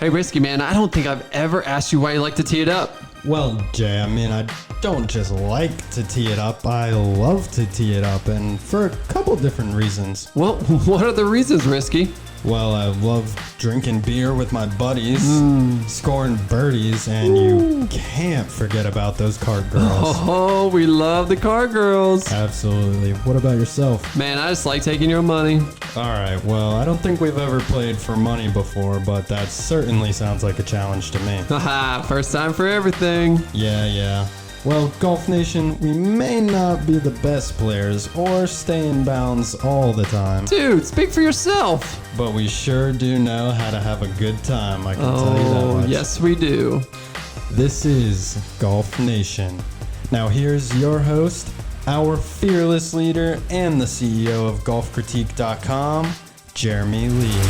Hey, Risky Man, I don't think I've ever asked you why you like to tee it up. Well, Jay, I mean, I don't just like to tee it up. I love to tee it up, and for a couple different reasons. Well, what are the reasons, Risky? Well, I love drinking beer with my buddies, scoring birdies, and you can't forget about those card girls. Oh, we love the car girls. Absolutely. What about yourself? Man, I just like taking your money. All right, well, I don't think we've ever played for money before, but that certainly sounds like a challenge to me. Haha, first time for everything. Yeah. Well, Golf Nation, we may not be the best players or stay in bounds all the time, Dude, speak for yourself. but we sure do know how to have a good time, I can tell you that Oh, much. yes, we do. This is Golf Nation. Now here's your host, our fearless leader and the CEO of GolfCritique.com, Jeremy Lee.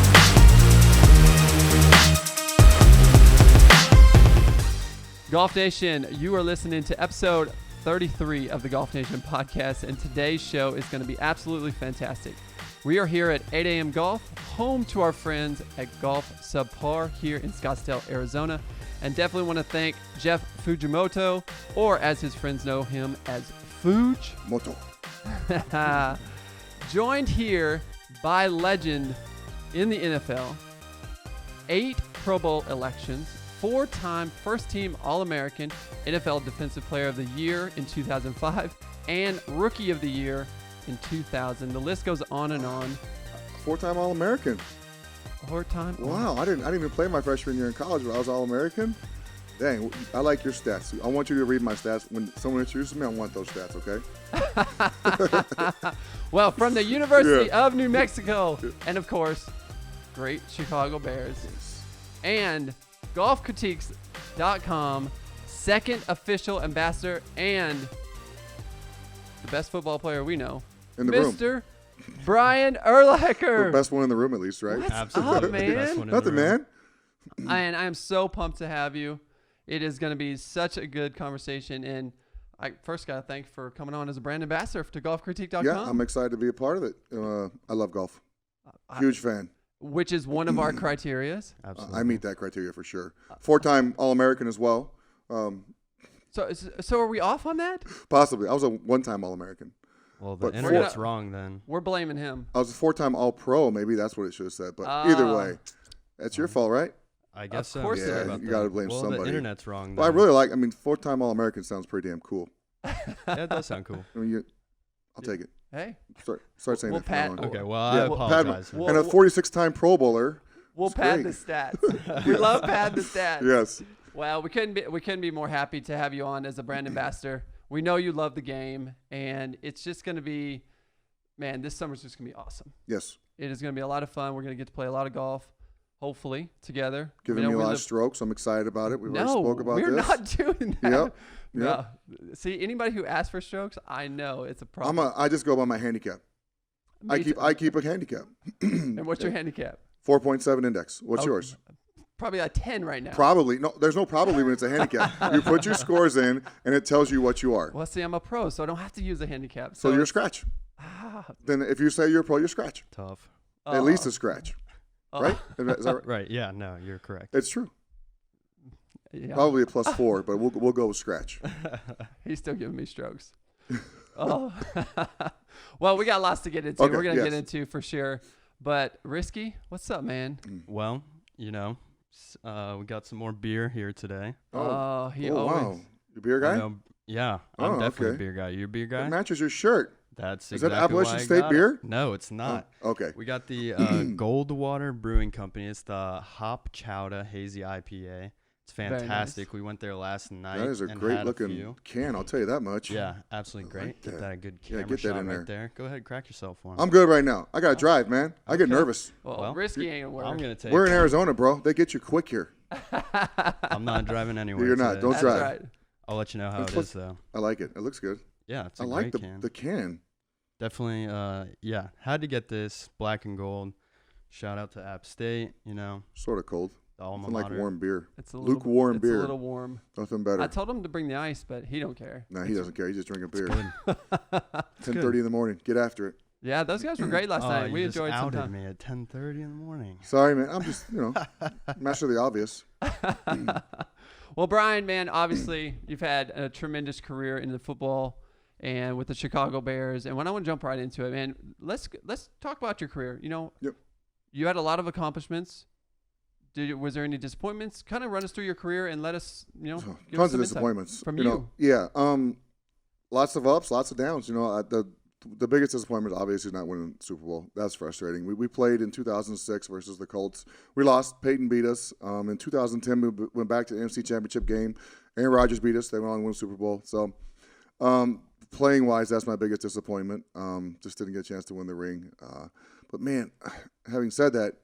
Golf Nation, you are listening to episode 33 of the Golf Nation podcast, and today's show is going to be absolutely fantastic. We are here at 8 a.m. Golf, home to our friends at Golf Subpar here in Scottsdale, Arizona, and definitely want to thank Jeff Fujimoto, or as his friends know him as Fuj. Moto. Joined here by legend in the NFL, 8 Pro Bowl elections, 4-time first-team All-American, NFL Defensive Player of the Year in 2005, and Rookie of the Year in 2000. The list goes on and on. 4-time All-American. 4-time. Wow, I didn't even play my freshman year in college, but I was All-American. Dang, I like your stats. I want you to read my stats. When someone introduces me, I want those stats, okay? Well, from the University of New Mexico, and of course, great Chicago Bears, and GolfCritiques.com, second official ambassador, and the best football player we know, In the Mr. room. Brian Urlacher. The best one in the room, at least, right? What's Absolutely. up, man? Best one in Nothing, the room. man. And I am so pumped to have you. It is going to be such a good conversation, and I first got to thank you for coming on as a brand ambassador to GolfCritique.com. Yeah, I'm excited to be a part of it. I love golf. Huge fan. Which is one of our criterias. Absolutely. I meet that criteria for sure. 4-time All-American as well. So are we off on that? Possibly. I was a 1-time All-American. Well, the But internet's four- wrong then. We're blaming him. I was a 4-time All-Pro. Maybe that's what it should have said. But either way, that's your fault, right? I guess so. course Sorry it is. about You that. gotta blame well, somebody. The internet's wrong. Well, I then. really like, 4-time All-American sounds pretty damn cool. Yeah, it does sound cool. I mean, I'll take it. Hey, Start saying We'll that from now pat- on. Okay, well, I Yeah, apologize. Pat- Well, and a 46-time Pro Bowler. we'll That's pad great. the stats. We love pad the stats. Yes. Well, we couldn't be more happy to have you on as a brand ambassador. We know you love the game, and it's just going to be, man, this summer's just going to be awesome. Yes. It is going to be a lot of fun. We're going to get to play a lot of golf, hopefully, together. Giving me a lot of strokes. I'm excited about it. We already No, spoke about we're this. not doing that. Yep. No. See, anybody who asks for strokes, I know it's a problem. I just go by my handicap. Me too. I keep a handicap. And what's your handicap? 4.7 index. What's Oh, yours? Probably a 10 right now. Probably. No, there's no probably when it's a handicap. You put your scores in, and it tells you what you are. Well, see, I'm a pro, so I don't have to use a handicap. So you're a scratch. Then if you say you're a pro, you're a scratch. Tough. At least a scratch. Right? Is that right? Right, yeah, no, you're correct. It's true. Yeah. Probably a +4, but we'll go with scratch. He's still giving me strokes. Oh. Well, we got lots to get into. Okay, We're going to yes. get into for sure. But Risky, what's up, man? Well, we got some more beer here today. Oh, he wow. always. You a beer I guy? know- yeah, I'm Oh, definitely okay. a beer guy. You a beer It guy? matches your shirt. That's Is that exactly Appalachian why I State got beer? It. No, it's not. Oh, okay. We got the Goldwater Brewing Company. It's the Hop Chowder Hazy IPA. It's Very nice. fantastic. We went there last night. That is a and great had looking few. can, I'll tell you that much. Yeah, absolutely great. like Get that. that a good Yeah, camera get that shot in right there. there. Go ahead, crack yourself one. I'm good right now. I got to drive, man. I get nervous. Well, Risky ain't going to I'm work. gonna take. We're in Arizona, bro. They get you quick here. I'm not driving anywhere. You're not. today. Don't That's drive. right. I'll let you know how it Plus- is though. I like it. It looks good. Yeah, it's a I like great can. the can. Definitely. Yeah, had to get this black and gold. Shout out to App State. Sort of cold. The alma Nothing like mater. warm beer. It's a little, Lukewarm it's beer. a little warm. Nothing better. I told him to bring the ice, but he don't care. No, he doesn't care. He's just drinking beer. Good. 10:30 in the morning. Get after it. Yeah, those guys were great last night. We you just enjoyed some outed time. me at 10:30 in the morning. Sorry, man. I'm just, master the obvious. Well, Brian, man, obviously you've had a tremendous career in the football and with the Chicago Bears. And when I want to jump right into it, man, let's talk about your career. Yep. You had a lot of accomplishments. Was there any disappointments? Kind of run us through your career and let us, give us Tons some of insight disappointments from you. Yeah. Lots of ups, lots of downs. The biggest disappointment obviously is not winning the Super Bowl. That's frustrating. We played in 2006 versus the Colts. We lost. Peyton beat us. In 2010, we went back to the NFC Championship game. Aaron Rodgers beat us. They went on to win the Super Bowl. So, playing wise, that's my biggest disappointment. Just didn't get a chance to win the ring. But man, having said that,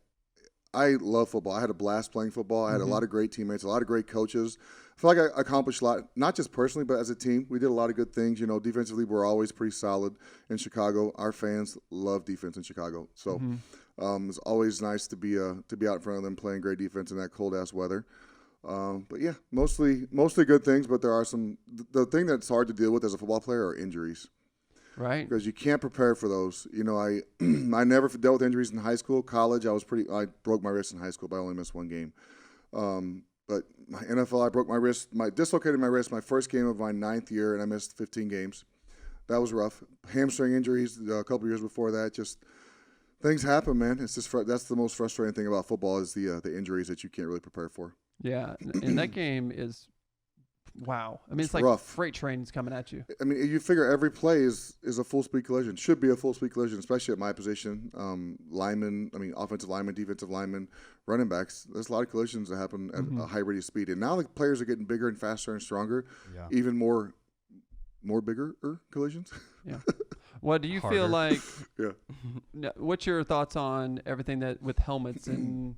I love football. I had a blast playing football. I had a lot of great teammates, a lot of great coaches. I feel like I accomplished a lot, not just personally, but as a team. We did a lot of good things. Defensively, we're always pretty solid in Chicago. Our fans love defense in Chicago. So it's always nice to be out in front of them playing great defense in that cold-ass weather. But, yeah, mostly good things, but there are some – the thing that's hard to deal with as a football player are injuries. Right. Because you can't prepare for those. I never dealt with injuries in high school. College, I broke my wrist in high school, but I only missed one game. But my NFL, I broke my wrist. Dislocated my wrist my first game of my 9th year, and I missed 15 games. That was rough. Hamstring injuries a couple years before that. Just things happen, man. It's just that's the most frustrating thing about football is the injuries that you can't really prepare for. Yeah, and that game is. Wow. I mean, it's like rough. Freight trains coming at you. I mean, you figure every play is a full-speed collision. Should be a full-speed collision, especially at my position. Offensive linemen, defensive linemen, running backs. There's a lot of collisions that happen at a high rate of speed. And now the players are getting bigger and faster and stronger. Yeah. Even more bigger collisions. Yeah. What do you feel like? Yeah. What's your thoughts on everything that with helmets and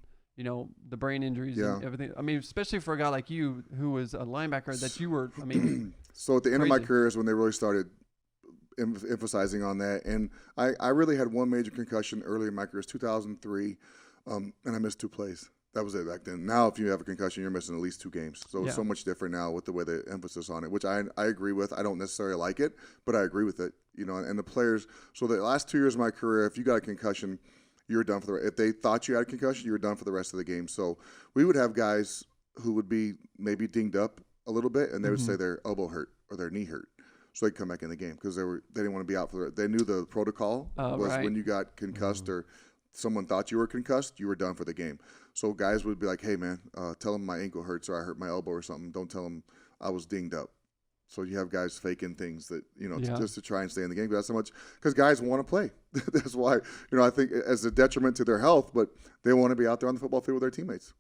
the brain injuries and everything. I mean, especially for a guy like you who was a linebacker that you were, So at the end of my career is when they really started emphasizing on that. And I really had one major concussion early in my career. It was 2003, and I missed 2 plays. That was it back then. Now, if you have a concussion, you're missing at least 2 games. So it's so much different now with the way the emphasis on it, which I agree with. I don't necessarily like it, but I agree with it. And the players. So the last 2 years of my career, if you got a concussion, you were done for if they thought you had a concussion, you were done for the rest of the game. So we would have guys who would be maybe dinged up a little bit, and they would say their elbow hurt or their knee hurt, so they'd come back in the game because they didn't want to be out for they knew the protocol was when you got concussed or someone thought you were concussed, you were done for the game. So guys would be like, "Hey man, tell them my ankle hurts or I hurt my elbow or something. Don't tell them I was dinged up." So you have guys faking things that, just to try and stay in the game. But that's so much because guys want to play. That's why, I think as a detriment to their health, but they want to be out there on the football field with their teammates.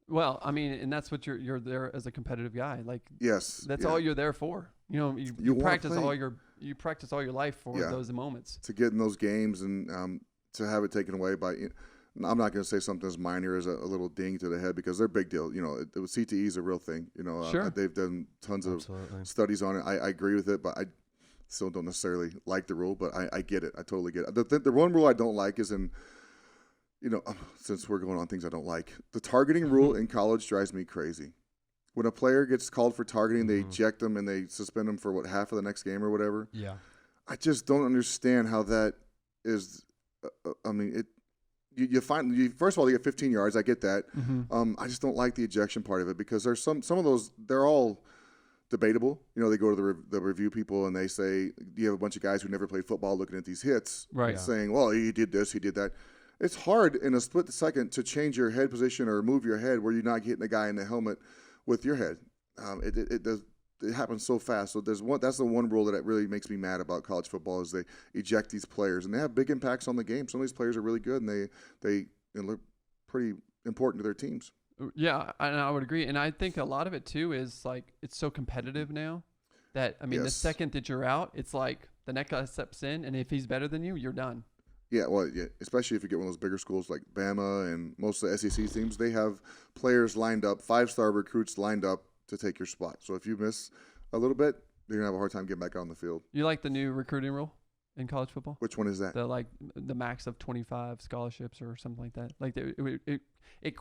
Well, I mean, and that's what you're there as a competitive guy. Like, yes, that's all you're there for. You practice all your life for those moments. To get in those games and to have it taken away by I'm not going to say something as minor as a little ding to the head because they're a big deal. CTE is a real thing. Sure. They've done tons of studies on it. I agree with it, but I still don't necessarily like the rule. But I get it. I totally get it. The one rule I don't like is since we're going on things I don't like, the targeting rule in college drives me crazy. When a player gets called for targeting, they eject them and they suspend them for half of the next game or whatever. Yeah. I just don't understand how that is. You find first of all, you get 15 yards. I get that. I just don't like the ejection part of it because there's some of those. They're all debatable. They go to the review people and they say you have a bunch of guys who never played football looking at these hits, right? Saying, "Well, he did this, he did that." It's hard in a split second to change your head position or move your head where you're not hitting the guy in the helmet with your head. It happens so fast. So that's the one rule that really makes me mad about college football is they eject these players and they have big impacts on the game. Some of these players are really good and they look pretty important to their teams. Yeah, and I would agree. And I think a lot of it too is like it's so competitive now that the second that you're out, it's like the next guy steps in, and if he's better than you, you're done. Yeah, well, especially if you get one of those bigger schools like Bama and most of the SEC teams, they have players lined up, 5-star recruits lined up to take your spot. So if you miss a little bit, you're going to have a hard time getting back on the field. You like the new recruiting rule in college football? Which one is that? The max of 25 scholarships or something like that. Like it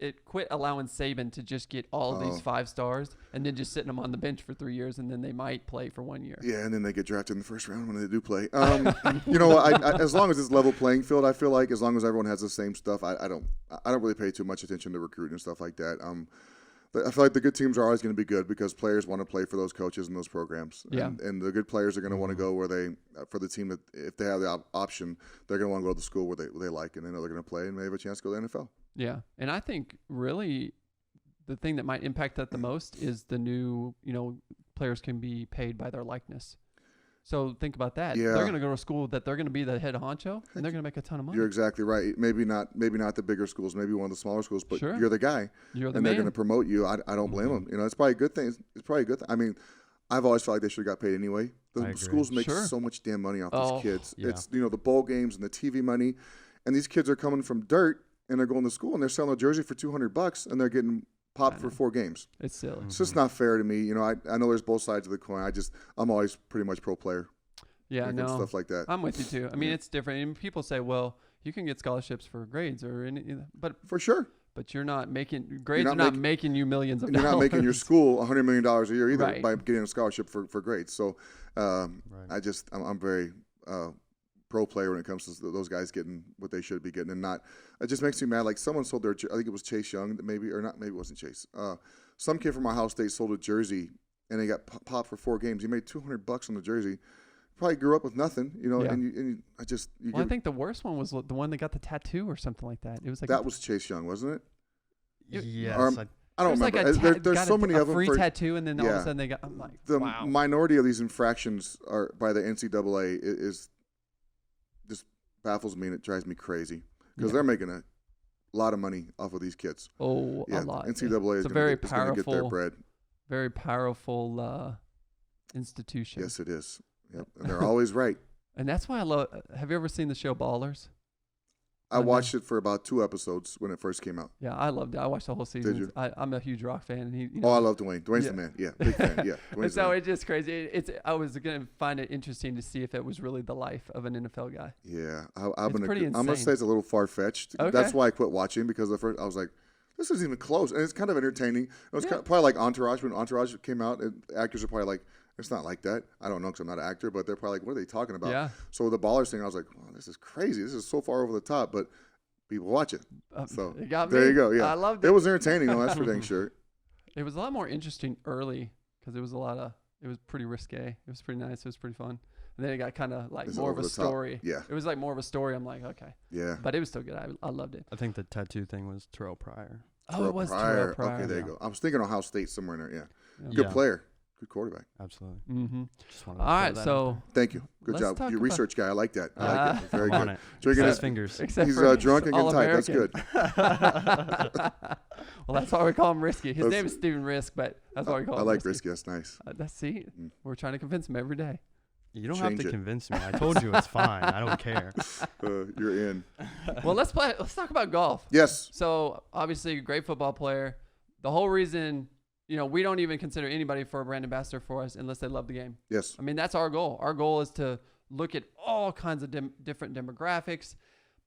it quit allowing Saban to just get all of these 5 stars and then just sitting them on the bench for 3 years, and then they might play for 1 year. Yeah, and then they get drafted in the first round when they do play. As long as it's level playing field, I feel like as long as everyone has the same stuff, I don't really pay too much attention to recruiting and stuff like that. I feel like the good teams are always going to be good because players want to play for those coaches and those programs. Yeah. And the good players are going to want to go where for the team that if they have the option, they're going to want to go to the school where they like and they know they're going to play and they have a chance to go to the NFL. Yeah. And I think really the thing that might impact that the most is the new, players can be paid by their likeness. So think about that. Yeah. They're going to go to a school that they're going to be the head honcho, and they're going to make a ton of money. You're exactly right. Maybe not the bigger schools, maybe one of the smaller schools, but Sure. you're the guy. You're the and man. they're going to promote you. I don't blame them. It's probably a good thing. It's probably a good thing. I mean, I've always felt like they should have got paid anyway. The schools make so much damn money off these kids. Yeah. It's the bowl games and the TV money, and these kids are coming from dirt and they're going to school and they're selling a jersey for $200 and they're getting popped for 4 games. It's silly. It's just not fair to me. I know there's both sides of the coin. I'm always pretty much pro player. Yeah, no. Stuff like that. I'm with you too. I mean, it's different. And people say, well, you can get scholarships for grades or anything, but for sure. But you're not making grades. Are not making you millions of dollars. You're not making your school $100 million a year either Right. by getting a scholarship for grades. So, I'm very pro player when it comes to those guys getting what they should be getting and not. It just makes me mad. Like someone sold I think it was Chase Young, maybe it wasn't Chase. Some kid from Ohio State sold a jersey and they got popped for 4 games. He made $200 on the jersey. Probably grew up with nothing, Yeah. I think the worst one was the one that got the tattoo or something like that. It was like that was Chase Young, wasn't it? Yes. I don't remember. Like there's so many of them. Free for, tattoo, and then all of a sudden they got. I'm like, the wow. minority of these infractions are by the NCAA is just baffles me and it drives me crazy because they're making a lot of money off of these kids. Oh, a lot. NCAA is going to get their bread. Very powerful institution. Yes, it is. Yep, and they're always right. And that's why I love. Have you ever seen the show Ballers? I watched it for about 2 episodes when it first came out. Yeah, I loved it. I watched the whole season. Did you? I'm a huge Rock fan, and he. I love Dwayne. Dwayne's the man. Yeah, big fan. Yeah, and so it's just crazy. I was gonna find it interesting to see if it was really the life of an NFL guy. Yeah, I'm gonna say it's a little far fetched. Okay. That's why I quit watching because the first I was like, this isn't even close, and it's kind of entertaining. It was probably like Entourage when Entourage came out. Actors are probably like, it's not like that. I don't know because I'm not an actor, but they're probably like, what are they talking about? Yeah. So the Ballers thing, I was like, oh, this is crazy. This is so far over the top, but people watch it. So it got me. There you go. Yeah, I loved it. It was entertaining, though. That's for dang sure. It was a lot more interesting early because it was it was pretty risque. It was pretty nice. It was pretty fun. And then it got kind of like more of a story. Top. Yeah. It was like more of a story. I'm like, okay. Yeah. But it was still good. I loved it. I think the tattoo thing was Terrell Pryor. Oh, it was Terrell Pryor. Okay, there you go. I was thinking Ohio State somewhere in there. Yeah. Good Yeah. player. Good quarterback. Absolutely. Mm-hmm. Just All right, so thank you. Good Let's job. talk You about- research guy. I like that. I like it. Very I'm on good. it. Drinking His his fingers. except He's for drunk and getting tight. That's All-American. good. Well, that's why we call him Risky. His name is Steven Risk, but that's why we call him I like Risky. Risky. That's nice. See, we're trying to convince him every day. You don't have Change to it. convince me. I told you it's fine. I don't care. You're in. Well, let's talk about golf. Yes. So obviously, a great football player. The whole reason, we don't even consider anybody for a brand ambassador for us unless they love the game. Yes. I mean, that's our goal. Our goal is to look at all kinds of different demographics.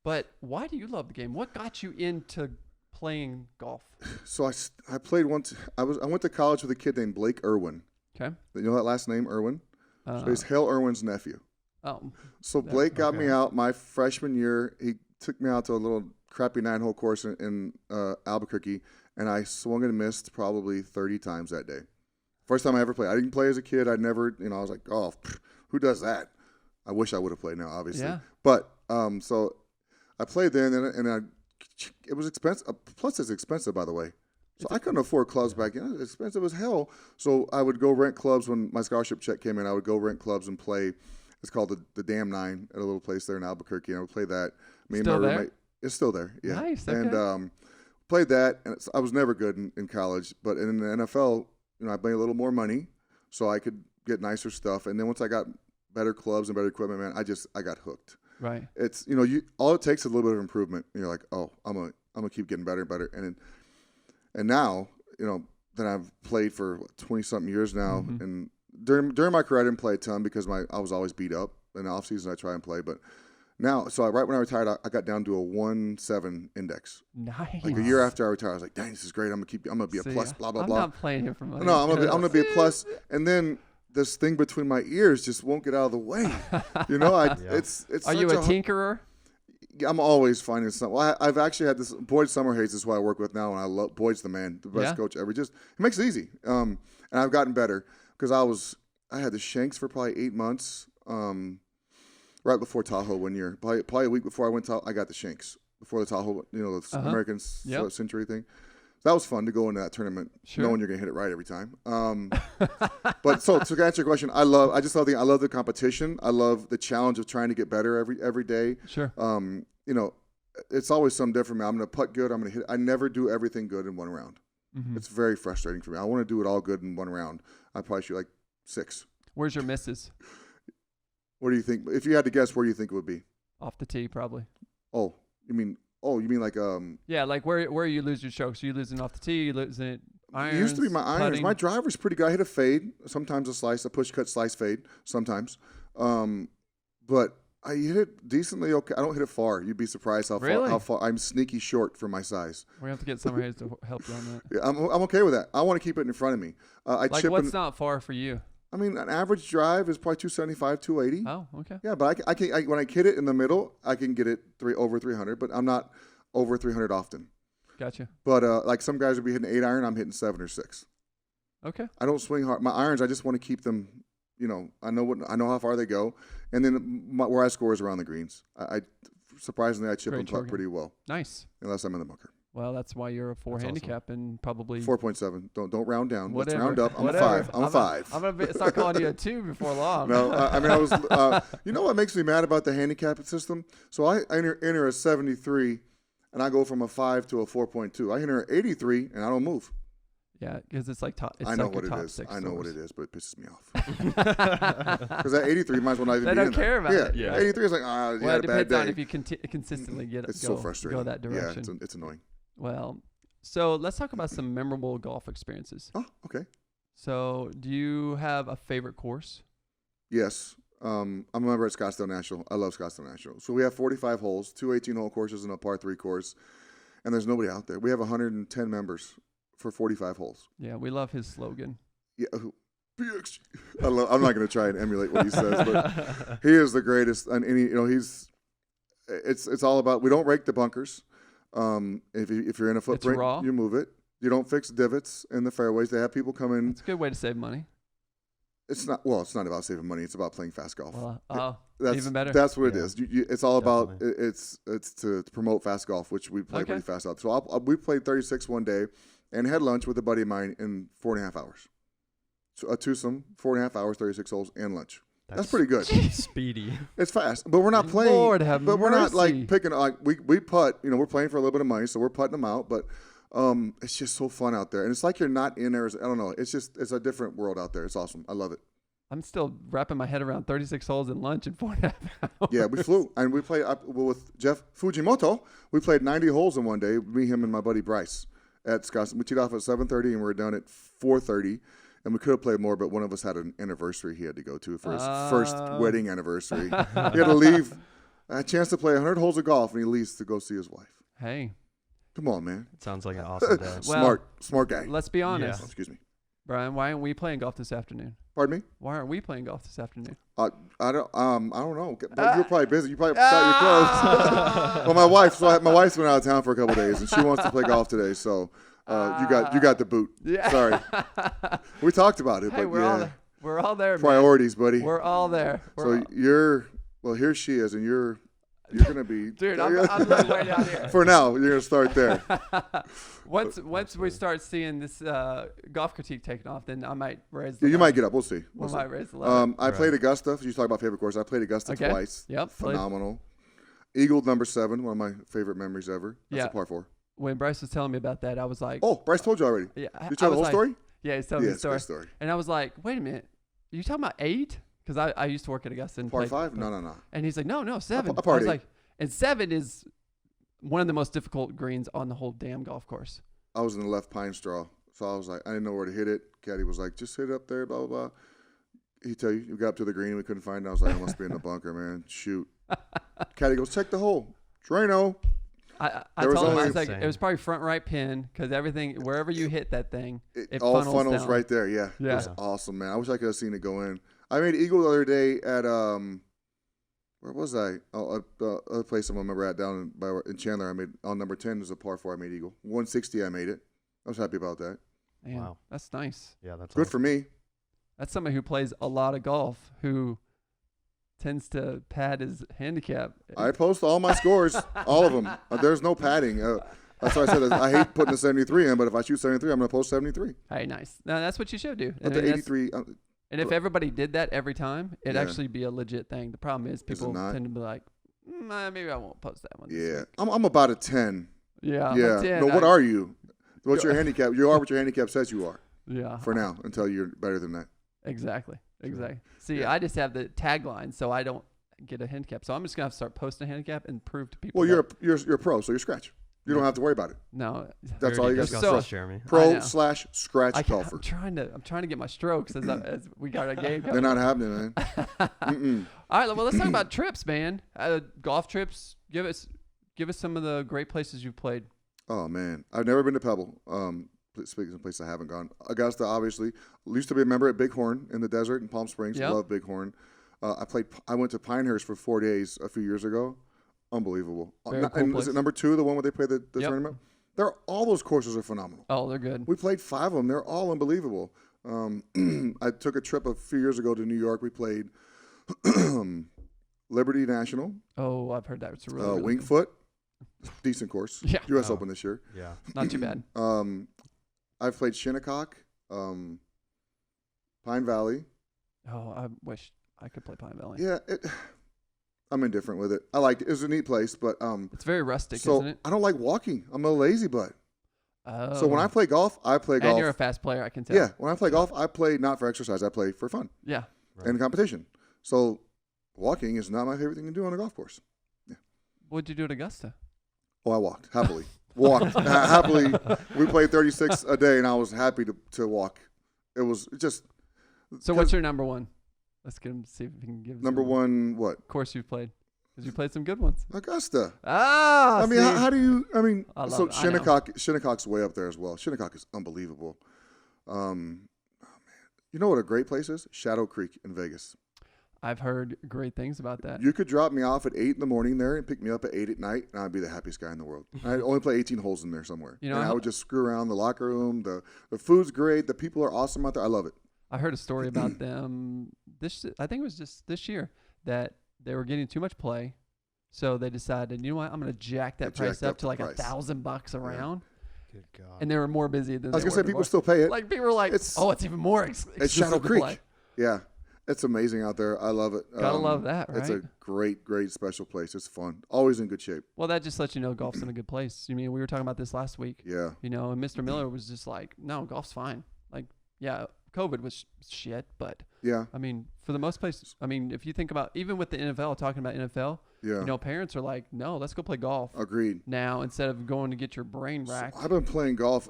But why do you love the game? What got you into playing golf? So I played once. I went to college with a kid named Blake Irwin. Okay. You know that last name, Irwin? So he's Hale Irwin's nephew. Oh. So Blake got me out my freshman year. He took me out to a little crappy 9-hole course in Albuquerque, and I swung and missed probably 30 times that day. First time I ever played. I didn't play as a kid. I never, I was like, oh, who does that? I wish I would have played now, obviously. Yeah. But so I played there, and it was expensive. Plus, it's expensive, by the way. So I couldn't afford clubs back then. It was expensive as hell. So I would go rent clubs when my scholarship check came in. I would go rent clubs and play. It's called the Damn Nine at a little place there in Albuquerque. And I would play that. Me and my roommate. It's still there. Yeah. Nice. Okay. And played that. And I was never good in college. But in the NFL, I made a little more money, so I could get nicer stuff. And then once I got better clubs and better equipment, man, I got hooked. Right. It's all it takes is a little bit of improvement. And you're like, oh, I'm gonna keep getting better and better. And now, that I've played for 20-something years now, and during my career, I didn't play a ton because I was always beat up. In the off season, I try and play, but Now, so right when I retired, I got down to a 1.7 index. Nice. Like a year after I retired, I was like, dang, this is great. I'm gonna be a plus, blah, blah, blah. I'm not playing here for money. No, I'm gonna be a plus. And then this thing between my ears just won't get out of the way. You know, it's Are you a tinkerer? I'm always finding something. Well, I've actually had this. Boyd Summerhays is who I work with now, and I love Boyd's the man, the best coach ever. Just he makes it easy. And I've gotten better because I had the shanks for probably 8 months. Right before Tahoe one year, probably a week before I went to, I got the shanks before the Tahoe, the American Century thing. That was fun to go into that tournament, knowing you're gonna hit it right every time. But so to answer your question, I love the competition. I love the challenge of trying to get better every day. Sure. It's always something different. I'm gonna putt good. I'm gonna hit. I never do everything good in one round. Mm-hmm. It's very frustrating for me. I want to do it all good in one round. I probably shoot like 6. Where's your misses? What do you think? If you had to guess, where do you think it would be? Off the tee, probably. Oh, you mean like Yeah, like where you lose your strokes? Are you losing off the tee? You losing it irons? It used to be my irons. Putting? My driver's pretty good. I hit a fade, sometimes a slice, a push cut slice fade, sometimes. But I hit it decently okay. I don't hit it far. You'd be surprised how far. I'm sneaky short for my size. We have to get Summerhays to help you on that. Yeah, I'm okay with that. I want to keep it in front of me. What's not far for you? I mean, an average drive is probably 275, 280. Oh, okay. Yeah, but I can when I hit it in the middle, I can get it over 300. But I'm not over 300 often. Gotcha. But like some guys would be hitting 8 iron, I'm hitting 7 or 6. Okay. I don't swing hard. My irons, I just want to keep them. I know how far they go, and then where I score is around the greens. I surprisingly I chip and putt pretty well. Nice. Unless I'm in the bunker. Well, that's why you're a 4 handicap and probably 4.7. Don't round down. Whatever. Let's round up. I'm Whatever. a 5. I'm a 5. I'm gonna start calling you a 2 before long. No, I mean I was. You know what makes me mad about the handicap system? So I enter a 73, and I go from a 5 to a 4.2. I enter an 83, and I don't move. Yeah, because it's like top. It's I know like what it top is. 6 I know scores. what it is, but it pisses me off. Because that 83 might as well not even They be don't in care there. about it. Yeah, 83 is like, well, you had a bad depends on day. if you consistently So frustrating. go that direction. Yeah, it's annoying. Well, so let's talk about some memorable golf experiences. Oh, okay. So, do you have a favorite course? Yes. I'm a member at Scottsdale National. I love Scottsdale National. So we have 45 holes, 2 18-hole courses, and a par 3 course. And there's nobody out there. We have 110 members for 45 holes. Yeah, we love his slogan. Yeah, PXG. I'm not going to try and emulate what he says, but he is the greatest. And it's all about. We don't rake the bunkers. If you're in a footprint, you move it. You don't fix divots in the fairways. They have people come in. It's a good way to save money. It's not about saving money. It's about playing fast golf. That's even better. That's what it is. It's all about it's to promote fast golf, which we play pretty fast out. So we played 36 one day, and had lunch with a buddy of mine in 4.5 hours. So a twosome, 4.5 hours, 36 holes, and lunch. That's pretty good. Speedy. It's fast, but we're not playing. Lord have but we're mercy. not like picking. Like we putt. We're playing for a little bit of money, so we're putting them out. But it's just so fun out there, and it's like you're not in Arizona. I don't know. It's a different world out there. It's awesome. I love it. I'm still wrapping my head around 36 holes and lunch in 4.5 hours. Yeah, we flew, and we played with Jeff Fujimoto. We played 90 holes in one day. Me, him, and my buddy Bryce at Scottsdale. We teed off at 7:30, and we were done at 4:30. And we could have played more, but one of us had an anniversary he had to go to for his first wedding anniversary. He had to leave. A chance to play 100 holes of golf, and he leaves to go see his wife. Hey. Come on, man. It sounds like an awesome day. Smart guy. Let's be honest. Oh, excuse me. Brian, why aren't we playing golf this afternoon? Pardon me? Why aren't we playing golf this afternoon? I don't know. You're probably busy. You probably forgot your clothes. Well, my wife's been out of town for a couple of days, and she wants to play golf today, so you got the boot. Yeah. Sorry. We talked about it, hey, but we're all there. Priorities, man. buddy. We're all there. Here she is, and you're gonna be. Dude, I'm like way down here. For now, you're gonna start there. Once we start seeing this golf critique taking off, then I might raise. You might get up. We'll see. We might raise the level. I played Augusta. You talk about favorite course. I played Augusta twice. Yep. Phenomenal. Eagle number 7, one of my favorite memories ever. That's a par 4. When Bryce was telling me about that, I was like, "Oh, Bryce told you already." Yeah. You tell the whole story? Yeah, he's telling me the story. It's a good story. And I was like, "Wait a minute, you talking about 8?" Because I used to work at Augusta. And par 5? No. And he's like, "No, 7." I was like, and 7 is one of the most difficult greens on the whole damn golf course. I was in the left pine straw, so I was like, I didn't know where to hit it. Caddy was like, "Just hit it up there, blah blah blah." He tell you got up to the green, we couldn't find it. I was like, "I must be in the bunker, man. Shoot." Caddy goes, check the hole. Drano. I told him, I was like, it was probably front right pin because everything, wherever you hit that thing, it all funnels down. right there. Yeah. It was awesome, man. I wish I could have seen it go in. I made eagle the other day at, where was I? Oh, other place I remember at down in Chandler. I made on number 10 was a par 4. I made eagle. 160. I made it. I was happy about that. Man, wow, that's nice. Yeah, that's good awesome. for me. That's somebody who plays a lot of golf who tends to pad his handicap. I post all my scores, all of them. There's no padding. That's why I said I hate putting a 73 in, but if I shoot 73, I'm going to post 73. Hey, nice. No, that's what you should do. But the 83. And if everybody did that every time, it'd actually be a legit thing. The problem is people tend to be like, maybe I won't post that one. Yeah. I'm about a 10. Yeah. Yeah. 10, no, what are you? What's your handicap? You are what your handicap says you are. Yeah. For now, until you're better than that. Exactly. See, I just have the tagline, so I don't get a handicap. So I'm just going to have to start posting a handicap and prove to people. Well, you're a pro, so you're scratch. You don't have to worry about it. No. That's all you got to do. Jeremy. Pro/scratch golfer. I'm trying to get my strokes as we got a game going. They're not happening, man. All right, well, let's talk about trips, man. Golf trips. Give us some of the great places you've played. Oh man, I've never been to Pebble. Speaking of places I haven't gone, Augusta obviously. Used to be a member at Bighorn in the desert in Palm Springs. Yep. Love Bighorn. I went to Pinehurst for 4 days a few years ago. Unbelievable. And is it number 2, the one where they play the tournament? All those courses are phenomenal. Oh, they're good. We played 5 of them. They're all unbelievable. I took a trip a few years ago to New York. We played Liberty National. Oh, I've heard that. It's a really Winged Foot. Decent course. Yeah. U.S. Open this year. Yeah. Not too bad. I've played Shinnecock, Pine Valley. Oh, I wish I could play Pine Valley. Yeah, I'm indifferent with it. I liked it. It was a neat place, but it's very rustic, so isn't it? I don't like walking. I'm a lazy butt. Oh. So when I play golf, I play golf. And you're a fast player, I can tell. Yeah, when I play golf, I play not for exercise. I play for fun. Yeah. And competition. So walking is not my favorite thing to do on a golf course. Yeah. What'd you do at Augusta? Oh, I walked happily. Happily. We played 36 a day, and I was happy to walk. It was just. So what's your number one? Let's get him. See if we can give. Number one, what? Course you've played, because you played some good ones. Augusta. Ah. I mean, how do you? I mean, so Shinnecock's way up there as well. Shinnecock is unbelievable. Oh man, you know what a great place is? Shadow Creek in Vegas. I've heard great things about that. You could drop me off at 8 in the morning there and pick me up at 8 at night, and I'd be the happiest guy in the world. I'd only play 18 holes in there somewhere. You know, and I would just screw around the locker room. The food's great. The people are awesome out there. I love it. I heard a story about them. I think it was just this year that they were getting too much play, so they decided, you know what, I'm going to jack that price up to like $1,000 a round. Good God. And they were more busy than I was going to say, people still pay it. Like people were like, it's even more it's Shadow Creek. Play. Yeah. It's amazing out there. I love it. Gotta love that, right? It's a great, great special place. It's fun. Always in good shape. Well, that just lets you know golf's in a good place. I mean, we were talking about this last week. Yeah. You know, and Mr. Miller was just like, no, golf's fine. Like, yeah, COVID was shit, but yeah. I mean, for the most places, I mean, if you think about, even with the NFL, talking about NFL, yeah. You know, parents are like, no, let's go play golf. Agreed. Now, instead of going to get your brain racked. So I've been playing golf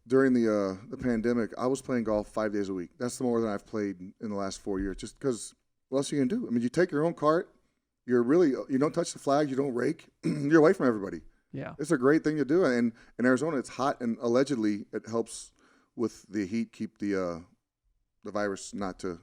during the pandemic. I was playing golf 5 days a week. That's more than I've played in the last 4 years, just because what else are you going to do? I mean, you take your own cart. You don't touch the flags. You don't rake. You're away from everybody. Yeah. It's a great thing to do. And in Arizona, it's hot, and allegedly it helps with the heat keep the virus not to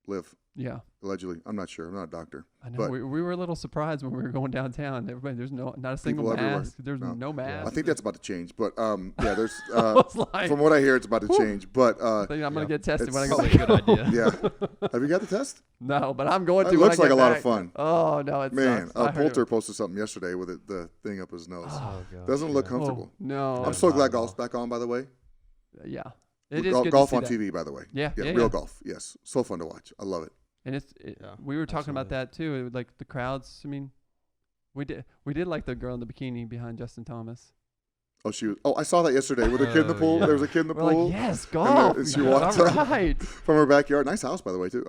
live. Yeah. Allegedly. I'm not sure. I'm not a doctor. I know. We were a little surprised when we were going downtown. Everybody, there's not a single mask. Everywhere. There's no mask. I think that's about to change. But yeah, there's like, from what I hear, it's about to change. But I'm going to get tested when I go back. That's a good idea. Yeah. Have you got the test? No, but I'm going to. It looks like a lot of fun. Oh, no, it's man. Poulter posted something yesterday with the thing up his nose. Oh, gosh, doesn't look comfortable. No. I'm so glad golf's back on, by the way. Yeah. It is good golf to see on that. TV, by the way. Yeah. Real golf. Yes. So fun to watch. I love it. And we were talking about that too. Like the crowds. I mean, we did like the girl in the bikini behind Justin Thomas. Oh, I saw that yesterday with a kid in the pool. Yeah. There was a kid in the We're pool. Like, yes, golf. And she walked all right. from her backyard. Nice house, by the way, too.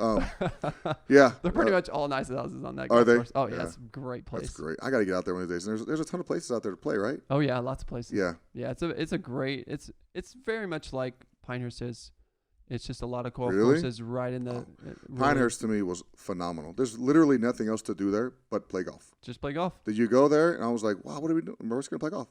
Yeah. They're pretty much all nice houses on that. Are they? Course. Oh yeah, it's a great place. That's great. I got to get out there one of these days. And there's a ton of places out there to play, right? Oh yeah, lots of places. Yeah. Yeah, it's a great. It's very much like Pinehurst is It's just a lot of golf Really? courses right in the. Pinehurst to me was phenomenal. There's literally nothing else to do there but play golf. Just play golf. Did you go there? And I was like, wow, what are we doing? We're just going to play golf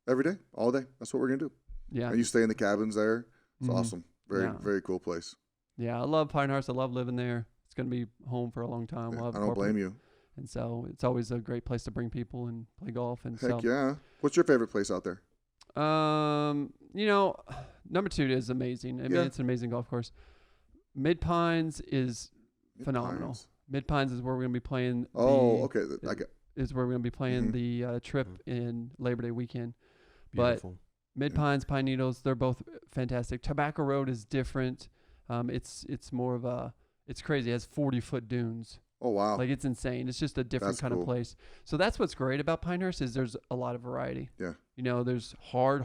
every day, all day. That's what we're going to do. Yeah. And you stay in the cabins there. It's Mhm. awesome. Very, Yeah. very cool place. Yeah, I love Pinehurst. I love living there. It's going to be home for a long time. Yeah, We'll have I don't corporate. blame you. And so it's always a great place to bring people and play golf. And Heck yeah. What's your favorite place out there? you know, number 2 is amazing. I mean, Yeah. it's an amazing golf course. Mid Pines is phenomenal. Pines. Mid Pines is where we're going to be playing. Oh, okay. Is where we're going to be playing Mhm. the trip in Labor Day weekend. Beautiful. Mid Pines, Pine Needles, they're both fantastic. Tobacco Road is different. It's more of a, it's crazy. It has 40-foot dunes. Oh, wow. Like, it's insane. It's just a different That's kind cool. of place. So that's what's great about Pinehurst is there's a lot of variety. Yeah. You know, there's hard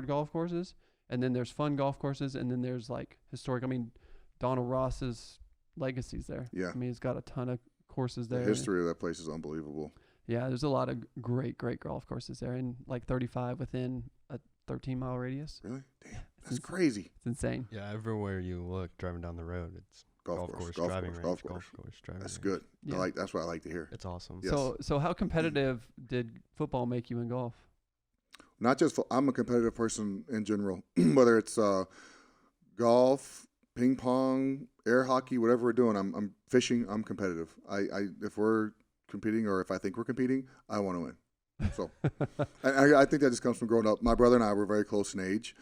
golf courses, and then there's fun golf courses, and then there's like historic. I mean, Donald Ross's legacy's there. Yeah. I mean, he's got a ton of courses there. The history of that place is unbelievable. Yeah, there's a lot of great golf courses there, and like 35 within a 13-mile radius. Really? Damn. That's crazy. It's insane. Yeah, everywhere you look driving down the road, it's golf course, driving range, golf course, driving That's range. good. Yeah. That's what I like to hear. It's awesome. Yeah. So how competitive did football make you in golf? Not just I'm a competitive person in general, whether it's golf, ping pong, air hockey, whatever we're doing. I'm fishing. I'm competitive. If we're competing or if I think we're competing, I want to win. So I think that just comes from growing up. My brother and I were very close in age,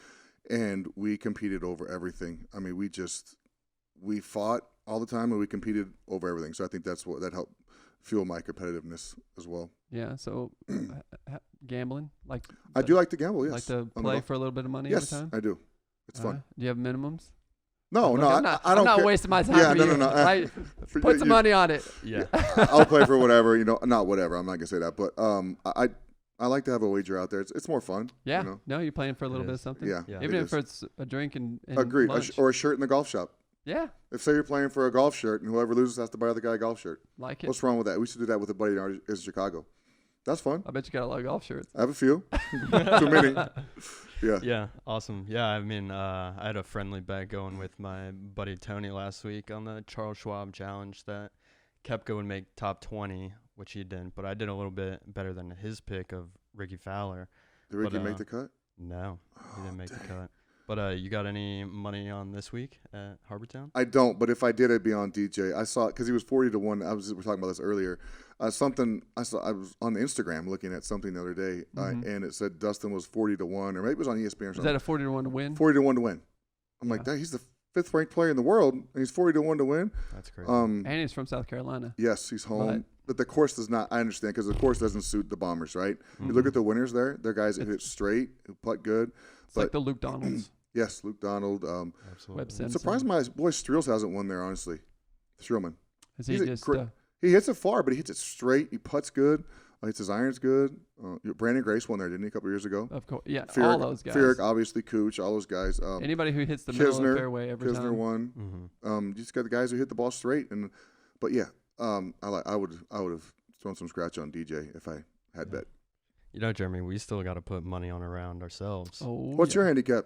and we competed over everything. I mean, we fought all the time, and we competed over everything. So I think that helped fuel my competitiveness as well. Yeah. So gambling, like I do like to gamble. Yes, like to On the play golf. for a little bit of money Yes, every time. I do. It's fun. Do you have minimums? No, Look, no, I'm I don't not care. wasting my time. Yeah, for no, you. no. Right? For Put you- some you- money on it. Yeah. I'll play for whatever, not whatever. I'm not gonna say that, but I like to have a wager out there. It's more fun. Yeah. You know? No, you're playing for a little It bit of is. something. Yeah. Yeah. Even it if is. it's a drink and Agreed. lunch. Or a shirt in the golf shop. Yeah. If say you're playing for a golf shirt and whoever loses has to buy the guy a golf shirt. Like it. What's wrong with that? We should do that with a buddy in ours in Chicago. That's fun. I bet you got a lot of golf shirts. I have a few. Too many. Yeah. Yeah, awesome. Yeah, I mean, I had a friendly bet going with my buddy Tony last week on the Charles Schwab Challenge that Koepka would make top 20, which he didn't, but I did a little bit better than his pick of Ricky Fowler. Did Ricky But, make the cut? No, he didn't make the dang. cut. But you got any money on this week at Harbortown? I don't, but if I did, I'd be on DJ. I saw it because he was 40-1. We were talking about this earlier. Something I saw. I was on Instagram looking at something the other day, and it said Dustin was 40-1, or maybe it was on ESPN or something. Is that a 40-1 to win? 40-1 to win. I'm like, he's the 5th ranked player in the world, and he's 40-1 to win. That's crazy. And he's from South Carolina. Yes, he's home. But the course does not. I understand because the course doesn't suit the Bombers, right? You look at the winners there. They're guys that hit straight, who putt good. It's like the Luke Donalds. Yes, Luke Donald. Absolutely. Webb Simpson. Surprised my boy Streels hasn't won there, honestly. Streelman. Is he He's a just great- He hits it far, but he hits it straight. He putts good. Hits his irons good. Brandon Grace won there, didn't he, a couple years ago? of course, yeah, Furyk, all those guys. Furyk, obviously, Cooch, all those guys. Anybody who hits the middle of the Kisner, fairway every Kisner time. won. Mm-hmm. You just got the guys who hit the ball straight, but yeah, I would have thrown some scratch on DJ if I had bet. You know, Jeremy, we still got to put money on a round ourselves. Oh, What's your handicap?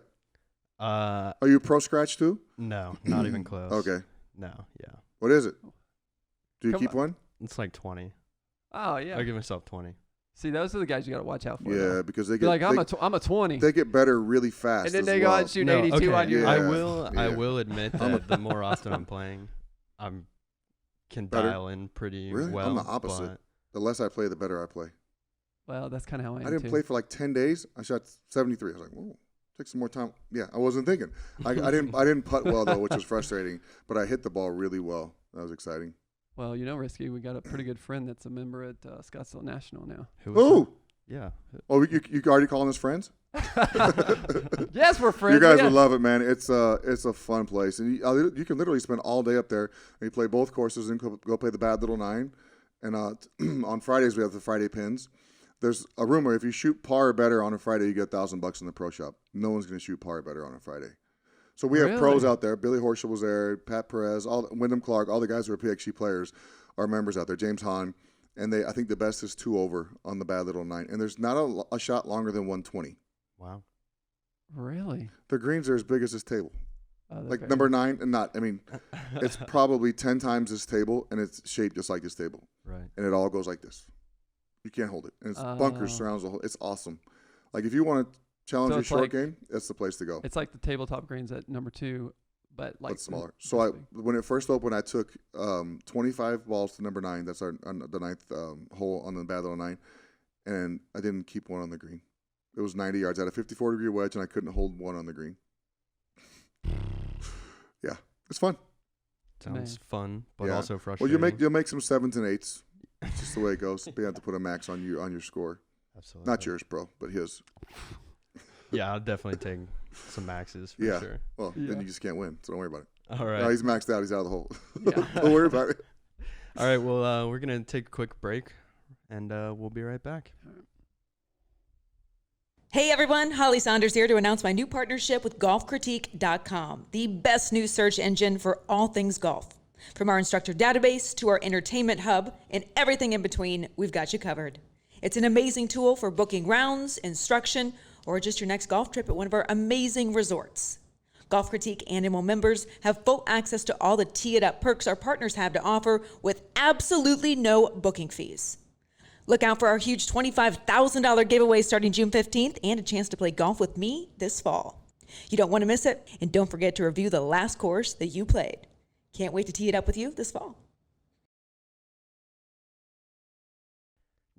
Are you pro scratch too? No, not even close. Okay. No, yeah. What is it? Do you Come keep on. one? It's like 20. Oh, yeah. I'll give myself 20. See, those are the guys you got to watch out for. Yeah, though. because they You're get like, I'm a 20. they get better really fast. And then as they go well. out and shoot No, 82 okay, on you. Yeah. I yeah. will admit that the more often I'm playing, I can Better? dial in pretty Really? well. I'm the opposite. but The less I play, the better I play. Well, that's kind of how I am, I didn't too. play for like 10 days. I shot 73. I was like, whoa, take some more time. Yeah, I wasn't thinking. I didn't putt well though, which was frustrating. But I hit the ball really well. That was exciting. Well, you know, Risky, we got a pretty good friend that's a member at Scottsdale National now. who was Ooh. that? Yeah. Oh, you already calling us friends? Yes, we're friends. You guys yeah. would love it, man. It's a fun place, and you can literally spend all day up there. And you play both courses and go play the Bad Little Nine. And on Fridays we have the Friday pins. There's a rumor if you shoot par or better on a Friday, you get $1,000 in the pro shop. No one's going to shoot par or better on a Friday. So we have pros Really? out there. Billy Horschel was there. Pat Perez, Wyndham Clark, all the guys who are PXG players are members out there. James Hahn. And I think the best is 2 over on the Bad Little Nine. And there's not a shot longer than 120. Wow. Really? The greens are as big as this table. Like number 9, and it's probably 10 times this table, and it's shaped just like this table. Right. And it all goes like this. You can't hold it. And it's bunkers surrounds the whole. It's awesome. Like if you want to challenge your short game, that's the place to go. It's like the tabletop greens at number 2, but like smaller. So when it first opened, I took 25 balls to number 9. That's the 9th hole on the Battle of 9, and I didn't keep one on the green. It was 90 yards. I had a 54-degree wedge, and I couldn't hold one on the green. Yeah, it's fun. Sounds fun, but also frustrating. Well, you'll make some 7s and 8s. It's just the way it goes. But you have to put a max on your score. Absolutely. Not yours, bro, but his. Yeah, I'll definitely take some maxes for sure. Well, then you just can't win, so don't worry about it. All right. No, he's maxed out. He's out of the hole. Yeah. Don't worry about it. All right, well, we're going to take a quick break, and we'll be right back. Hey everyone, Holly Saunders here to announce my new partnership with GolfCritique.com, the best news search engine for all things golf. From our instructor database to our entertainment hub and everything in between, we've got you covered. It's an amazing tool for booking rounds, instruction, or just your next golf trip at one of our amazing resorts. Golf Critique Annual members have full access to all the Tee It Up perks our partners have to offer with absolutely no booking fees. Look out for our huge $25,000 giveaway starting June 15th and a chance to play golf with me this fall. You don't want to miss it, and don't forget to review the last course that you played. Can't wait to tee it up with you this fall.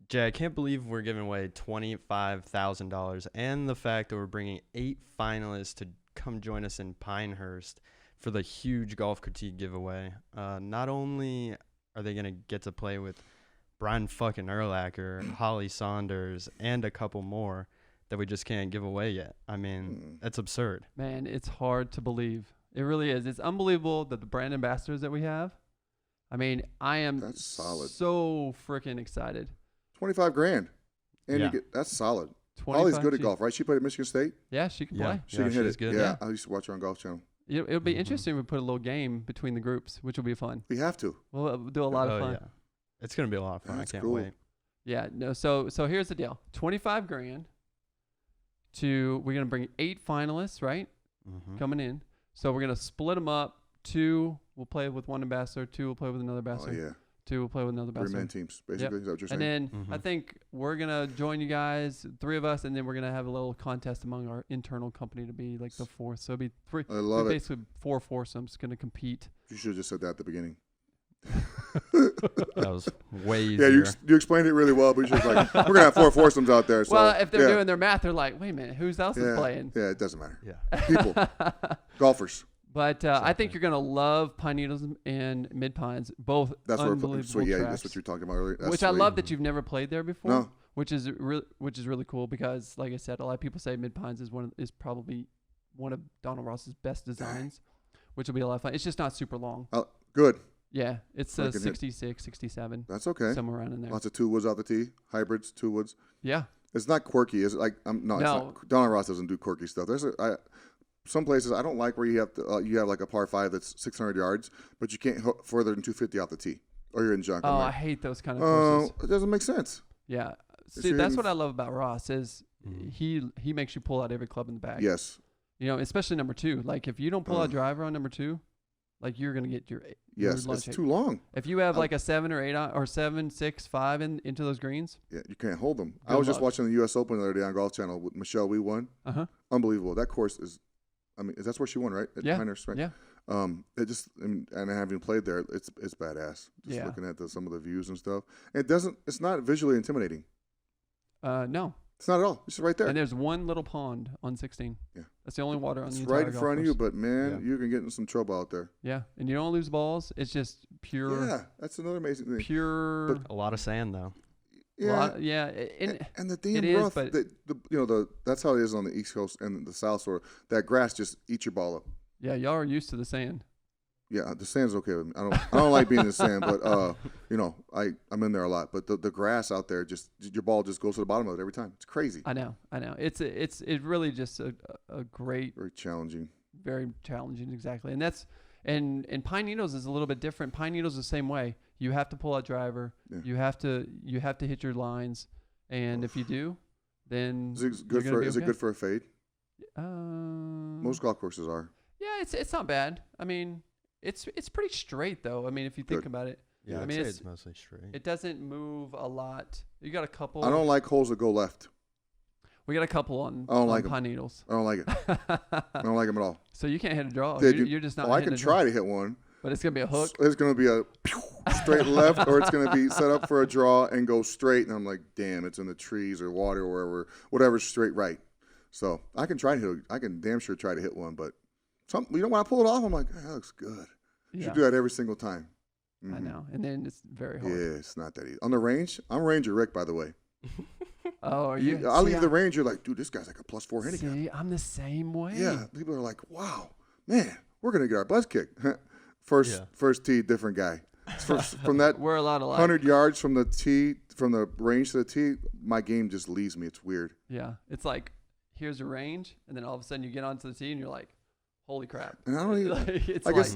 Jay, I can't believe we're giving away $25,000 and the fact that we're bringing 8 finalists to come join us in Pinehurst for the huge Golf Critique giveaway. Not only are they going to get to play with Brian fucking Urlacher, Holly Saunders, and a couple more that we just can't give away yet. I mean, that's absurd. Man, it's hard to believe. It really is. It's unbelievable that the brand ambassadors that we have. I mean, I am That's solid. So freaking excited. $25,000. And that's solid. Holly's good at golf, right? She played at Michigan State? Yeah, she can play. She can hit it. Good. Yeah, I used to watch her on Golf Channel. It'll be interesting if we put a little game between the groups, which will be fun. We have to. We'll do a lot of fun. Yeah. It's going to be a lot of fun. That's I can't cool. wait. Yeah, no. So here's the deal: $25,000. We're gonna bring 8 finalists, right? Coming in. So we're gonna split them up. 2 will play with one ambassador. 2 will play with another ambassador. Oh yeah. 2 will play with another ambassador. 3-man teams, basically. Is that what you're saying? And then I think we're gonna join you guys, 3 of us, and then we're gonna have a little contest among our internal company to be like the 4th. So it'll be 3. I love it. Basically 4 foursomes gonna compete. You should have just said that at the beginning. That was way easier. Yeah, you explained it really well, but you should like, we're going to have 4 foursomes out there. So, well, if they're doing their math, they're like, wait a minute, who else is playing? Yeah, it doesn't matter. Yeah. People. Golfers. But I think you're going to love Pine Needles and Mid Pines, both unbelievable tracks. That's what you were talking about earlier. Which I love that you've never played there before. No. Which is really cool because, like I said, a lot of people say Mid Pines is probably one of Donald Ross's best designs, which will be a lot of fun. It's just not super long. Good. Yeah, it's 66, 67. That's okay. Somewhere around in there. Lots of 2 woods off the tee, hybrids, 2 woods. Yeah. It's not quirky. It's like no. It's not, Donald Ross doesn't do quirky stuff. Some places I don't like where you have like a par 5 that's 600 yards, but you can't hit further than 250 off the tee, or you're in junk. Oh, I hate those kind of courses. It doesn't make sense. Yeah. See, that's what I love about Ross is he makes you pull out every club in the bag. Yes. You know, especially number 2. Like if you don't pull out driver on number 2, like you're gonna get your it's too long. If you have like a 7 or 8 or 7, 6, 5 into those greens, you can't hold them. I was just watching the U.S. Open the other day on Golf Channel with Michelle. We won. Unbelievable. That course is. I mean, that's where she won, right? At Pinehurst, right? Yeah. It just and having played there, it's badass. Just looking at some of the views and stuff. It's not visually intimidating. No. It's not at all. It's just right there. And there's one little pond on 16. Yeah. That's the only water on the entire right in golf front of course. you, but man, you can get in some trouble out there. Yeah. And you don't lose balls. It's just pure. Yeah, that's another amazing thing. But a lot of sand though. Yeah. And the damn rough. That's how it is on the East Coast and the South sort of. That grass just eats your ball up. Yeah, y'all are used to the sand. Yeah, the sand's okay with me. I don't like being in the sand, but I'm in there a lot. But the grass out there, just your ball just goes to the bottom of it every time. It's crazy. I know. It's really just a great, very challenging, exactly. And that's and Pine Needles is a little bit different. Pine Needles is the same way. You have to pull out driver. Yeah. You have to hit your lines, and if you do, then is it good for a fade? Most golf courses are. Yeah, it's not bad. I mean, it's pretty straight though. I mean, if you think Good. about it. Yeah, I I'd mean, say it's mostly straight. It doesn't move a lot. You got a couple. I don't like holes that go left. We got a couple on, I don't like pine needles. I don't like it. I don't like them at all. So you can't hit a draw. Dude, You're just not. Oh, I hitting can a draw. try to hit one. But it's gonna be a hook. It's going to be a straight left, or it's going to be set up for a draw and go straight. And I'm like, damn, it's in the trees or water or wherever, whatever's straight right. So I can try to hit. I can damn sure try to hit one, but when I pull it off, I'm like, that looks good. You should do that every single time. I know, and then it's very hard. Yeah, it's not that easy. On the range, I'm Ranger Rick, by the way. Oh, are you? I leave the range. You're like, dude, this guy's like a +4 handicap. See, I'm the same way. Yeah, people are like, wow, man, we're gonna get our butts kicked. First tee, different guy. From that, We're a lot alike. 100 yards from the tee, from the range to the tee, my game just leaves me. It's weird. Yeah, it's like here's a range, and then all of a sudden you get onto the tee, and you're like, holy crap! And I don't even. I guess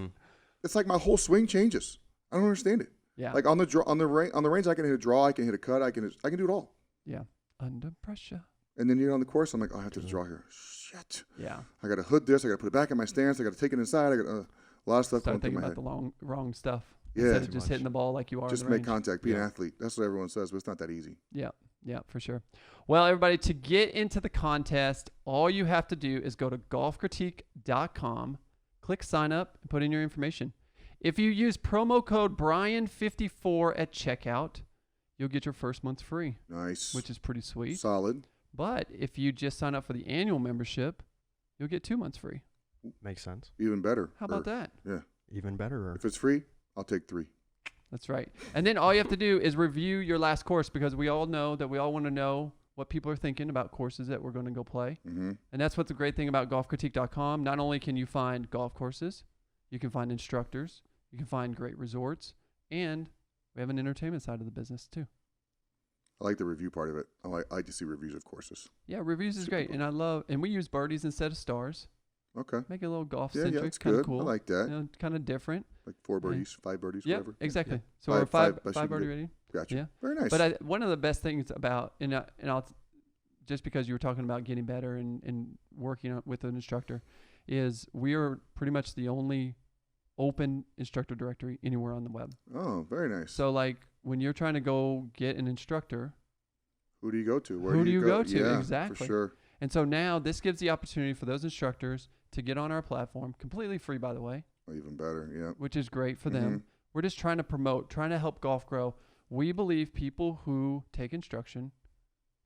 it's like my whole swing changes. I don't understand it. Yeah. Like on the range, I can hit a draw, I can hit a cut, I can do it all. Yeah. Under pressure. And then on the course, I'm like, oh, I have to draw here. Shit. Yeah. I got to hood this. I got to put it back in my stance. I got to take it inside. I got a lot of stuff Start going through thinking my about head. the wrong stuff. Yeah. Instead of just hitting the ball like you are. Just in the make range. contact. Be an athlete. That's what everyone says, but it's not that easy. Yeah. Yeah, for sure. Well, everybody, to get into the contest, all you have to do is go to golfcritique.com, click sign up, and put in your information. If you use promo code Brian54 at checkout, you'll get your first month free. Nice. Which is pretty sweet. Solid. But if you just sign up for the annual membership, you'll get 2 months free. Makes sense. Even better. How about that? Yeah. Even better. If it's free, I'll take 3. That's right. And then all you have to do is review your last course, because we all know that we all want to know what people are thinking about courses that we're going to go play. Mm-hmm. And that's what's the great thing about golfcritique.com. Not only can you find golf courses, you can find instructors, you can find great resorts, and we have an entertainment side of the business too. I like the review part of it. I like to see reviews of courses. Yeah, reviews is great. And we use birdies instead of stars. Okay. Make it a little golf Yeah, centric. that's Kind of good. cool. I like that. You know, kind of different. Like 4 birdies, 5 birdies, Yeah, whatever. exactly. Yeah. So we're five should birdie be- rating. Gotcha. Yeah. Very nice. But one of the best things about, and I'll, just because you were talking about getting better and working with an instructor, is we are pretty much the only open instructor directory anywhere on the web. Oh, very nice. So like when you're trying to go get an instructor, who do you go to? Where who do you go to? Yeah, Exactly. For sure. And so now this gives the opportunity for those instructors to get on our platform, completely free, by the way, Even better. Yeah. which is great for Mm-hmm. them. We're just trying to promote, trying to help golf grow. We believe people who take instruction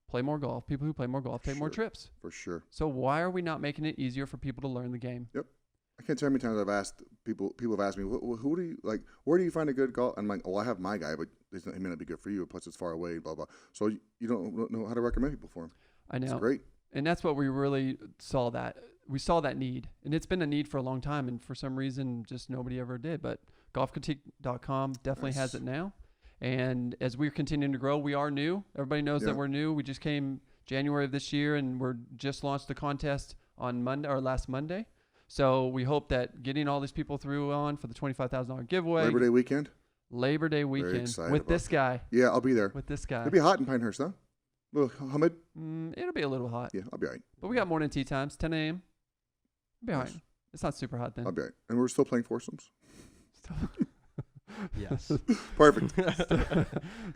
play more golf. People who play more golf take more Sure. trips. For sure. So why are we not making it easier for people to learn the game? I can't tell you how many times I've asked people have asked me, who do you like, where do you find a good golf? I'm like, I have my guy, but he may not be good for you. Plus it's far away, blah, blah. So you don't know how to recommend people for him. I know. It's great. And that's what we really saw that. We saw that need. And it's been a need for a long time. And for some reason, just nobody ever did. But golfcritique.com definitely has it now. And as we're continuing to grow, we are new. Everybody knows that we're new. We just came January of this year, and we're just launched the contest on Monday or last Monday. So we hope that getting all these people through on for the $25,000 giveaway. Labor Day weekend? Labor Day weekend excited with about this guy. Yeah, I'll be there. With this guy. It'll be hot in Pinehurst, huh? Little humid? It'll be a little hot. Yeah, I'll be all right. But we got morning tea times, 10 a.m. It'll be all right. Nice. It's not super hot then. I'll be all right. And we're still playing foursomes? Yes. Perfect.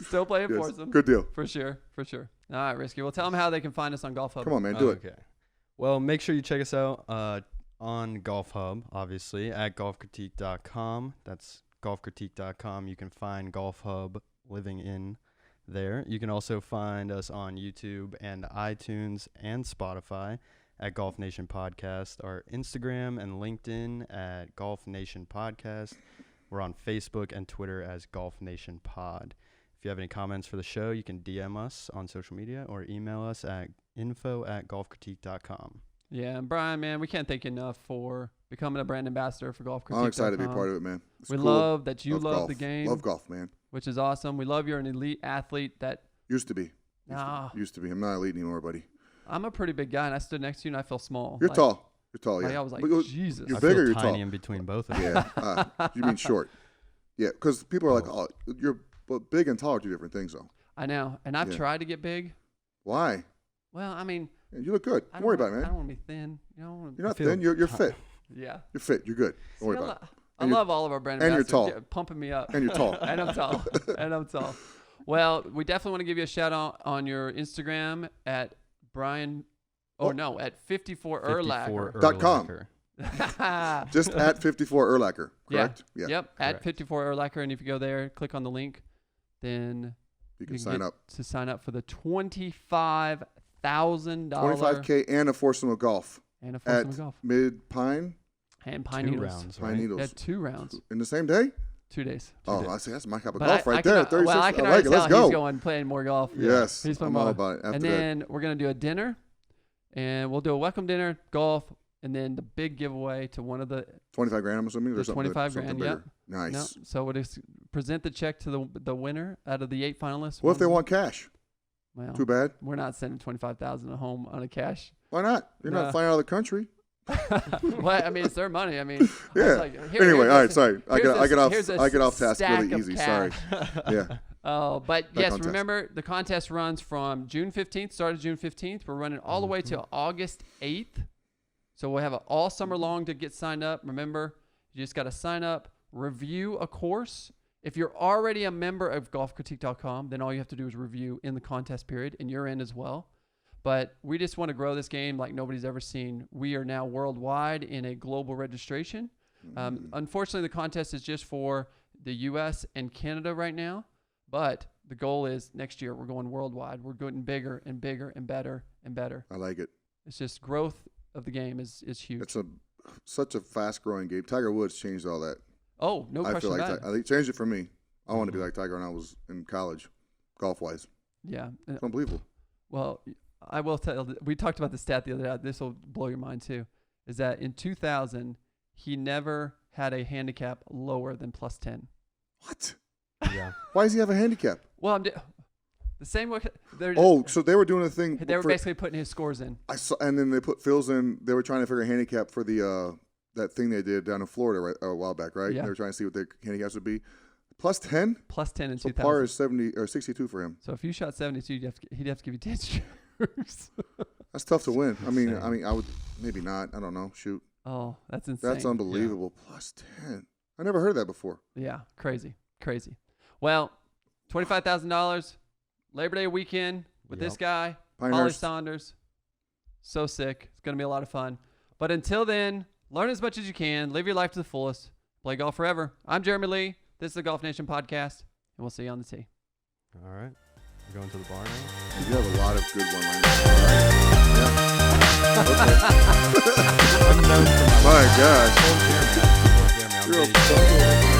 Still playing Yes. foursomes. Good deal. For sure. For sure. All right, Risky. Well, tell them how they can find us on Golf Hub. Come on, man. Do it. Okay. Well, make sure you check us out on Golf Hub, obviously, at golfcritique.com. That's golfcritique.com. You can find Golf Hub living in there. You can also find us on YouTube and iTunes and Spotify at Golf Nation Podcast, our Instagram and LinkedIn at Golf Nation Podcast. We're on Facebook and Twitter as Golf Nation Pod. If you have any comments for the show, you can DM us on social media or email us at info@golfcritique.com. Yeah, and Brian, man, we can't thank you enough for becoming a brand ambassador for Golf Critique. I'm excited to be a part of it, man. It's We cool. love that you love golf. the game. Love golf, man. Which is awesome. We love you're an elite athlete that Used to be. Nah. Used to be. I'm not elite anymore, buddy. I'm a pretty big guy, and I stood next to you, and I feel small. You're Like, tall. You're tall, yeah. Like, I was like, But Jesus. You're I bigger, feel you're tiny tall. in between both of you. Yeah. You mean short. Yeah, because people are like, oh, you're big and tall are 2 different things, though. I know. And I've Yeah. tried to get big. Why? Well, I mean, Yeah, you look good. I Don't worry about it, I man. don't want to be thin. You know, You're not feel thin. You're fit. Yeah. You're fit. You're good. Don't worry See, about it. I love all of our brand and you're ambassadors tall. pumping me up. And you're tall. And I'm tall. And I'm tall. Well, we definitely want to give you a shout out on your Instagram at Brian. At 54 Urlacher. .com. Just at 54 Urlacher, correct? Yeah. Yep, correct. At 54 Urlacher. And if you go there, click on the link, then you can sign up. To sign up for the $25,000. $25K and a foursome of golf. And a foursome of golf. Mid Pine. And Pine two Needles. Rounds, Pine Needles. Yeah, 2 rounds. In the same day? 2 days. I see. That's my cup of But golf right there. 36. Well, I can I already like it. Let's tell go. he's going playing more golf. Yes. He's playing I'm all more. about it. After And then we're going to do a dinner, and we'll do a welcome dinner, golf, and then the big giveaway to one of the 25 grand, I'm assuming. There's 25 grand. Yep. Nice. No, so we'll just present the check to the winner out of the 8 finalists. What if they want cash? Well, too bad. We're not sending 25,000 at home on a cash. Why not? You're not flying out of the country. Well, I mean, it's their money. I mean, yeah. Like, anyway, all right. Sorry, I get off task stack really easy. Cash. Sorry. Yeah. Oh, but Back yes, on task. remember the contest runs from June 15th. Started June 15th. We're running all the way to August 8th. So we'll have all summer long to get signed up. Remember, you just got to sign up, review a course. If you're already a member of golfcritique.com, then all you have to do is review in the contest period, and you're in as well. But we just want to grow this game like nobody's ever seen. We are now worldwide in a global registration. Unfortunately, the contest is just for the U.S. and Canada right now. But the goal is next year we're going worldwide. We're getting bigger and bigger and better and better. I like it. It's just growth of the game is huge. It's such a fast-growing game. Tiger Woods changed all that. Oh, no question about it. I think it changed it for me. I wanted to be like Tiger when I was in college, golf-wise. Yeah. It's unbelievable. Well, I will tell. We talked about the stat the other day. This will blow your mind too. Is that in 2000 he never had a handicap lower than plus 10. What? Yeah. Why does he have a handicap? Well, the same way. So they were doing a thing. They were basically putting his scores in. I saw, and then they put Phil's in. They were trying to figure a handicap for the that thing they did down in Florida a while back, right? Yeah. They were trying to see what their handicaps would be. Plus 10. Plus 10 in so 2000. par is 70 or 62 for him. So if you shot 72, he'd have to give you 10 strokes. That's tough to win. I mean, I would maybe not. I don't know. Shoot. Oh, that's insane. That's unbelievable. Yeah. Plus 10. I never heard of that before. Yeah, crazy. Well, $25,000 Labor Day weekend with this guy, Holly Saunders. So sick. It's going to be a lot of fun. But until then, learn as much as you can. Live your life to the fullest. Play golf forever. I'm Jeremy Lee. This is the Golf Nation podcast, and we'll see you on the tee. All right. We're going to the bar now? You have a lot of good one-liners. All right. Yeah. Okay. I'm known for my My gosh. Jeremy. You're a